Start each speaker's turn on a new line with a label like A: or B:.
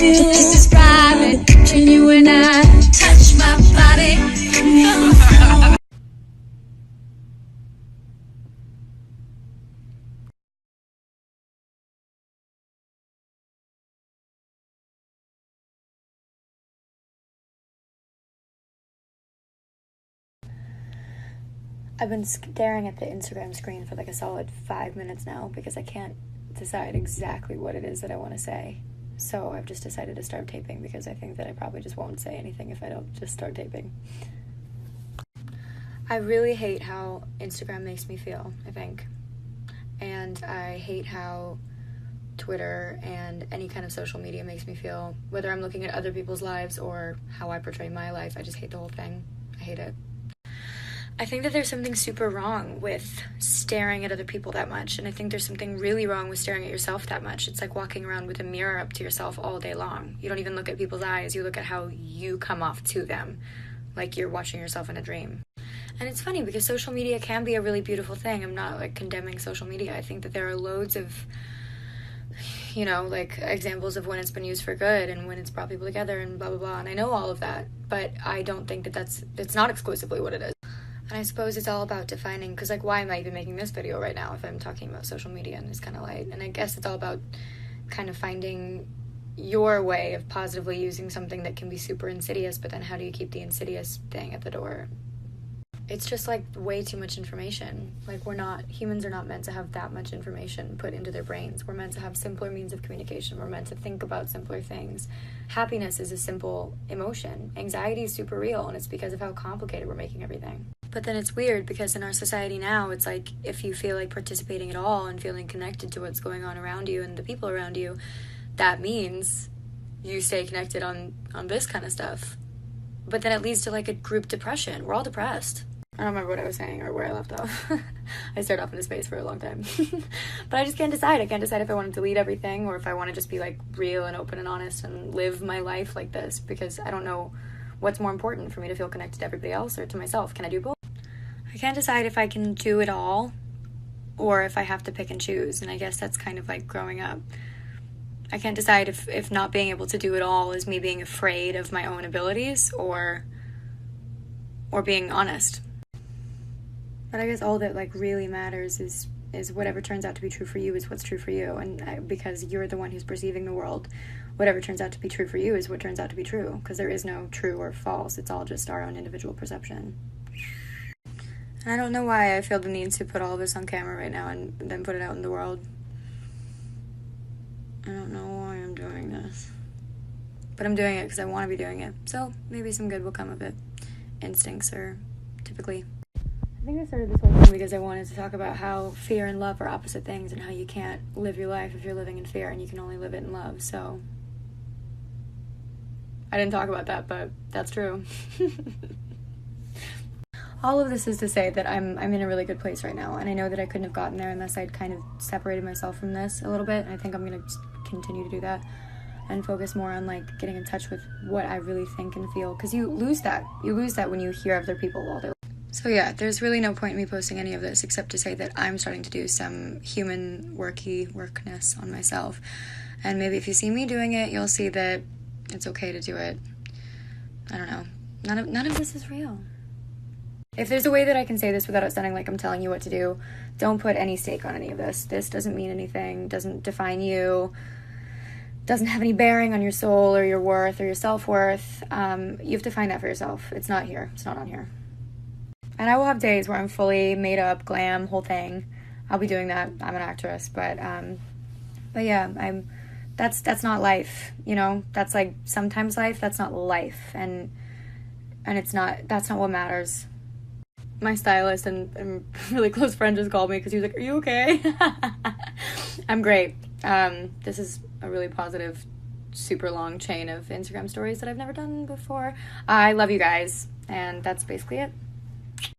A: feel. Just describe it. Can you and I touch my body?
B: I've been staring at the Instagram screen for like a solid 5 minutes now because I can't decide exactly what it is that I want to say. So I've just decided to start taping because I think that I probably just won't say anything if I don't just start taping. I really hate how Instagram makes me feel, I think. And I hate how Twitter and any kind of social media makes me feel. Whether I'm looking at other people's lives or how I portray my life, I just hate the whole thing. I hate it. I think that there's something super wrong with staring at other people that much, and I think there's something really wrong with staring at yourself that much. It's like walking around with a mirror up to yourself all day long. You don't even look at people's eyes, you look at how you come off to them, like you're watching yourself in a dream. And it's funny because social media can be a really beautiful thing. I'm not like condemning social media. I think that there are loads of, you know, like examples of when it's been used for good and when it's brought people together and blah blah blah, and I know all of that, but I don't think that it's not exclusively what it is. And I suppose it's all about defining, because like, why am I even making this video right now if I'm talking about social media and it's kind of light? And I guess it's all about kind of finding your way of positively using something that can be super insidious, but then how do you keep the insidious thing at the door? It's just like way too much information. Like humans are not meant to have that much information put into their brains. We're meant to have simpler means of communication. We're meant to think about simpler things. Happiness is a simple emotion. Anxiety is super real, and it's because of how complicated we're making everything. But then it's weird because in our society now, it's like if you feel like participating at all and feeling connected to what's going on around you and the people around you, that means you stay connected on this kind of stuff. But then it leads to like a group depression. We're all depressed. I don't remember what I was saying or where I left off. I stared off into space for a long time. But I just can't decide. I can't decide if I want to delete everything or if I want to just be like real and open and honest and live my life like this, because I don't know what's more important for me, to feel connected to everybody else or to myself. Can I do both? I can't decide if I can do it all or if I have to pick and choose, and I guess that's kind of like growing up. I can't decide if not being able to do it all is me being afraid of my own abilities or being honest. But I guess all that like really matters is whatever turns out to be true for you is what's true for you, and because you're the one who's perceiving the world, whatever turns out to be true for you is what turns out to be true, because there is no true or false. It's all just our own individual perception. And I don't know why I feel the need to put all of this on camera right now and then put it out in the world. I don't know why I'm doing this, but I'm doing it because I want to be doing it, so maybe some good will come of it. Instincts are typically. I think I started this whole thing because I wanted to talk about how fear and love are opposite things and how you can't live your life if you're living in fear, and you can only live it in love. So I didn't talk about that, but that's true. All of this is to say that I'm in a really good place right now, and I know that I couldn't have gotten there unless I'd kind of separated myself from this a little bit, and I think I'm going to just continue to do that and focus more on like getting in touch with what I really think and feel, because you lose that when you hear other people all day long. So yeah, there's really no point in me posting any of this except to say that I'm starting to do some human workness on myself, and maybe if you see me doing it, you'll see that it's okay to do it. I don't know. None of this is real. If there's a way that I can say this without it sounding like I'm telling you what to do, don't put any stake on any of this. This doesn't mean anything, doesn't define you, doesn't have any bearing on your soul or your worth or your self-worth. You have to find that for yourself. It's not here. It's not on here. And I will have days where I'm fully made up, glam, whole thing. I'll be doing that. I'm an actress, but yeah, that's not life, you know? That's like sometimes life, that's not life. And that's not what matters. My stylist and really close friend just called me because he was like, "Are you okay?" I'm great. This is a really positive, super long chain of Instagram stories that I've never done before. I love you guys, and that's basically it.